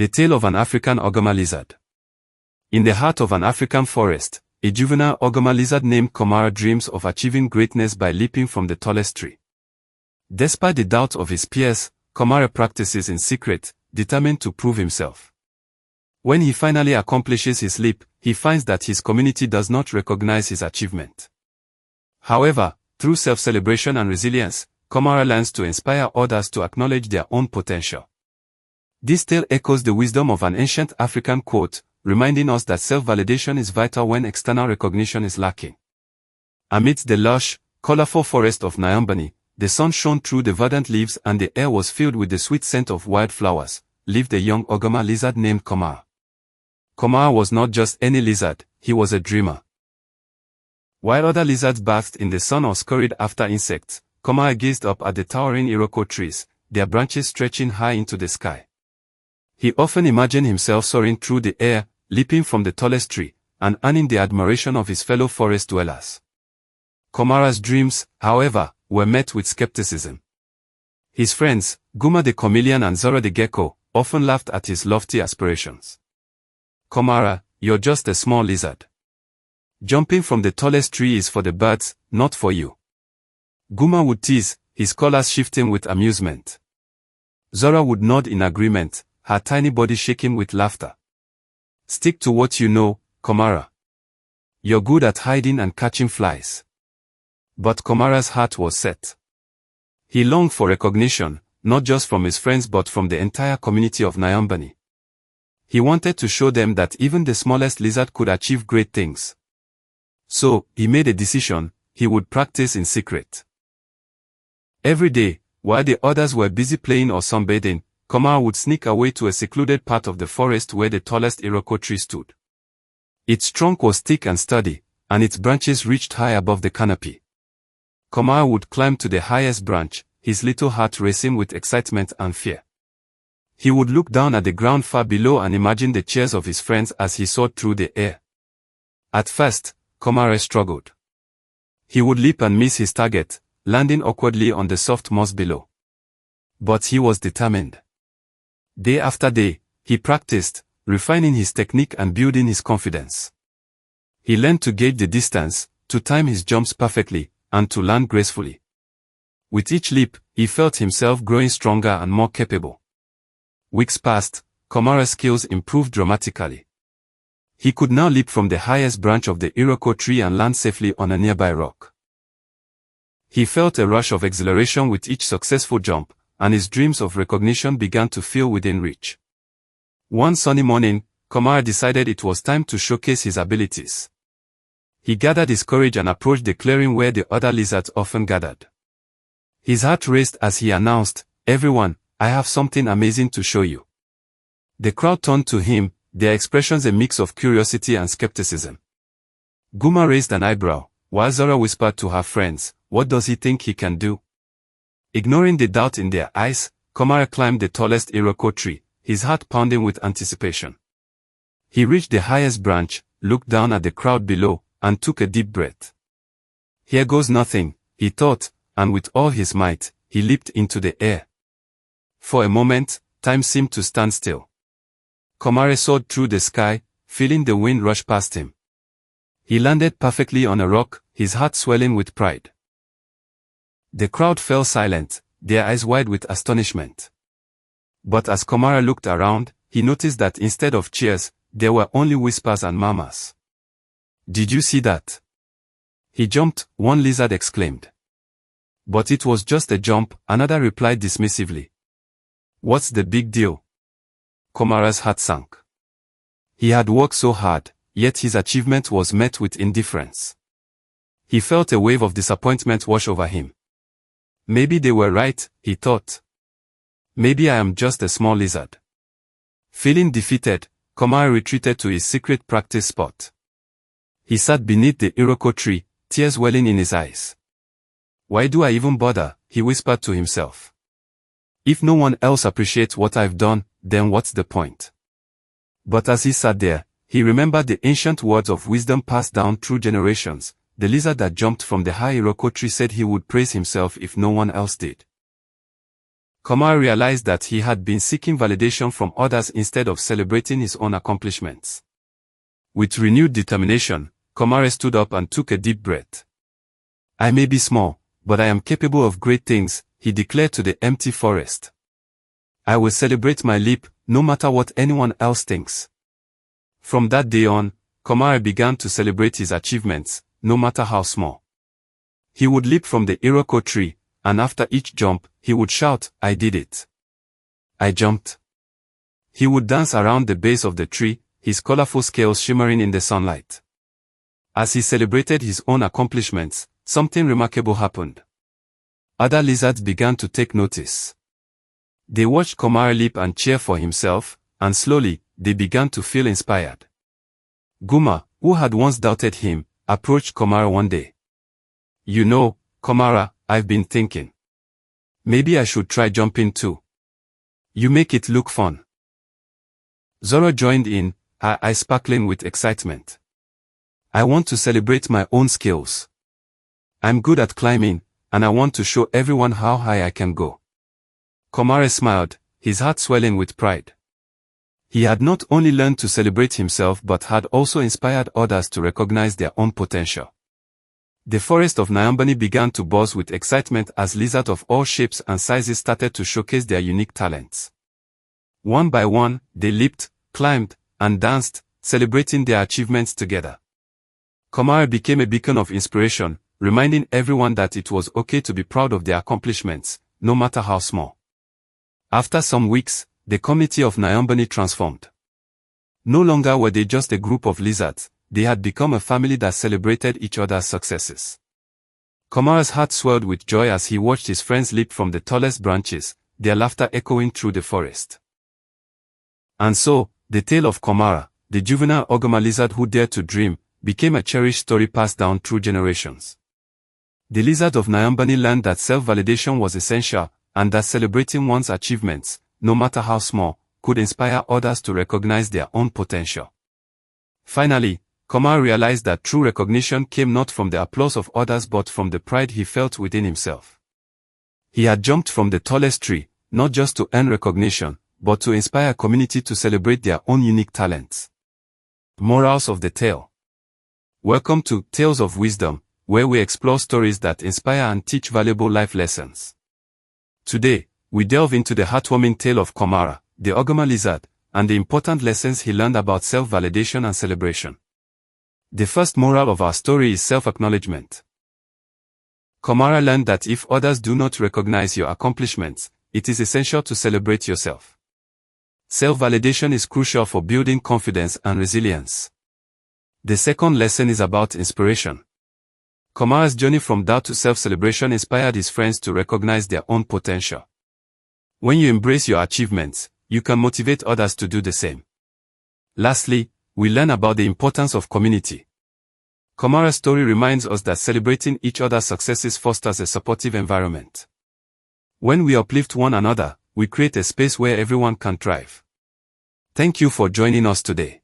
The tale of an African Agama lizard. In the heart of an African forest, a juvenile Agama lizard named Komara dreams of achieving greatness by leaping from the tallest tree. Despite the doubt of his peers, Komara practices in secret, determined to prove himself. When he finally accomplishes his leap, he finds that his community does not recognize his achievement. However, through self-celebration and resilience, Komara learns to inspire others to acknowledge their own potential. This tale echoes the wisdom of an ancient African quote, reminding us that self-validation is vital when external recognition is lacking. Amidst the lush, colorful forest of Nyambani, the sun shone through the verdant leaves and the air was filled with the sweet scent of wildflowers, lived a young Agama lizard named Komara. Komara was not just any lizard, he was a dreamer. While other lizards basked in the sun or scurried after insects, Komara gazed up at the towering iroko trees, their branches stretching high into the sky. He often imagined himself soaring through the air, leaping from the tallest tree, and earning the admiration of his fellow forest dwellers. Komara's dreams, however, were met with skepticism. His friends, Guma the chameleon and Zora the gecko, often laughed at his lofty aspirations. "Komara, you're just a small lizard. Jumping from the tallest tree is for the birds, not for you." Guma would tease, his colors shifting with amusement. Zora would nod in agreement, her tiny body shaking with laughter. "Stick to what you know, Komara. You're good at hiding and catching flies." But Komara's heart was set. He longed for recognition, not just from his friends but from the entire community of Nyambani. He wanted to show them that even the smallest lizard could achieve great things. So, he made a decision: he would practice in secret. Every day, while the others were busy playing or sunbathing, Komara would sneak away to a secluded part of the forest where the tallest iroko tree stood. Its trunk was thick and sturdy, and its branches reached high above the canopy. Komara would climb to the highest branch, his little heart racing with excitement and fear. He would look down at the ground far below and imagine the cheers of his friends as he soared through the air. At first, Komara struggled. He would leap and miss his target, landing awkwardly on the soft moss below. But he was determined. Day after day, he practiced, refining his technique and building his confidence. He learned to gauge the distance, to time his jumps perfectly, and to land gracefully. With each leap, he felt himself growing stronger and more capable. Weeks passed, Komara's skills improved dramatically. He could now leap from the highest branch of the iroko tree and land safely on a nearby rock. He felt a rush of exhilaration with each successful jump, and his dreams of recognition began to feel within reach. One sunny morning, Komara decided it was time to showcase his abilities. He gathered his courage and approached the clearing where the other lizards often gathered. His heart raced as he announced, "Everyone, I have something amazing to show you." The crowd turned to him, their expressions a mix of curiosity and skepticism. Guma raised an eyebrow, while Zora whispered to her friends, "What does he think he can do?" Ignoring the doubt in their eyes, Komara climbed the tallest iroko tree, his heart pounding with anticipation. He reached the highest branch, looked down at the crowd below, and took a deep breath. "Here goes nothing," he thought, and with all his might, he leaped into the air. For a moment, time seemed to stand still. Komara soared through the sky, feeling the wind rush past him. He landed perfectly on a rock, his heart swelling with pride. The crowd fell silent, their eyes wide with astonishment. But as Komara looked around, he noticed that instead of cheers, there were only whispers and murmurs. "Did you see that? He jumped," one lizard exclaimed. "But it was just a jump," another replied dismissively. "What's the big deal?" Komara's heart sank. He had worked so hard, yet his achievement was met with indifference. He felt a wave of disappointment wash over him. Maybe they were right, he thought. Maybe I am just a small lizard. Feeling defeated, Komara retreated to his secret practice spot. He sat beneath the iroko tree, tears welling in his eyes. "Why do I even bother?" he whispered to himself. "If no one else appreciates what I've done, then what's the point?" But as he sat there, he remembered the ancient words of wisdom passed down through generations. The lizard that jumped from the high iroko tree said he would praise himself if no one else did. Komara realized that he had been seeking validation from others instead of celebrating his own accomplishments. With renewed determination, Komara stood up and took a deep breath. "I may be small, but I am capable of great things," he declared to the empty forest. "I will celebrate my leap, no matter what anyone else thinks." From that day on, Komara began to celebrate his achievements, no matter how small. He would leap from the Iroko tree, and after each jump, he would shout, "I did it. I jumped." He would dance around the base of the tree, his colorful scales shimmering in the sunlight. As he celebrated his own accomplishments, something remarkable happened. Other lizards began to take notice. They watched Komara leap and cheer for himself, and slowly, they began to feel inspired. Guma, who had once doubted him, approached Komara one day. "You know, Komara, I've been thinking. Maybe I should try jumping too. You make it look fun." Zoro joined in, her eyes sparkling with excitement. "I want to celebrate my own skills. I'm good at climbing, and I want to show everyone how high I can go." Komara smiled, his heart swelling with pride. He had not only learned to celebrate himself but had also inspired others to recognize their own potential. The forest of Nyambani began to buzz with excitement as lizards of all shapes and sizes started to showcase their unique talents. One by one, they leaped, climbed, and danced, celebrating their achievements together. Komara became a beacon of inspiration, reminding everyone that it was okay to be proud of their accomplishments, no matter how small. After some weeks, the community of Nyambani transformed. No longer were they just a group of lizards, they had become a family that celebrated each other's successes. Komara's heart swelled with joy as he watched his friends leap from the tallest branches, their laughter echoing through the forest. And so, the tale of Komara, the juvenile Agama lizard who dared to dream, became a cherished story passed down through generations. The lizard of Nyambani learned that self-validation was essential, and that celebrating one's achievements, no matter how small, could inspire others to recognize their own potential. Finally, Komara realized that true recognition came not from the applause of others but from the pride he felt within himself. He had jumped from the tallest tree, not just to earn recognition, but to inspire a community to celebrate their own unique talents. Morals of the tale. Welcome to Tales of Wisdom, where we explore stories that inspire and teach valuable life lessons. Today, we delve into the heartwarming tale of Komara, the Agama lizard, and the important lessons he learned about self-validation and celebration. The first moral of our story is self-acknowledgement. Komara learned that if others do not recognize your accomplishments, it is essential to celebrate yourself. Self-validation is crucial for building confidence and resilience. The second lesson is about inspiration. Komara's journey from doubt to self-celebration inspired his friends to recognize their own potential. When you embrace your achievements, you can motivate others to do the same. Lastly, we learn about the importance of community. Komara's story reminds us that celebrating each other's successes fosters a supportive environment. When we uplift one another, we create a space where everyone can thrive. Thank you for joining us today.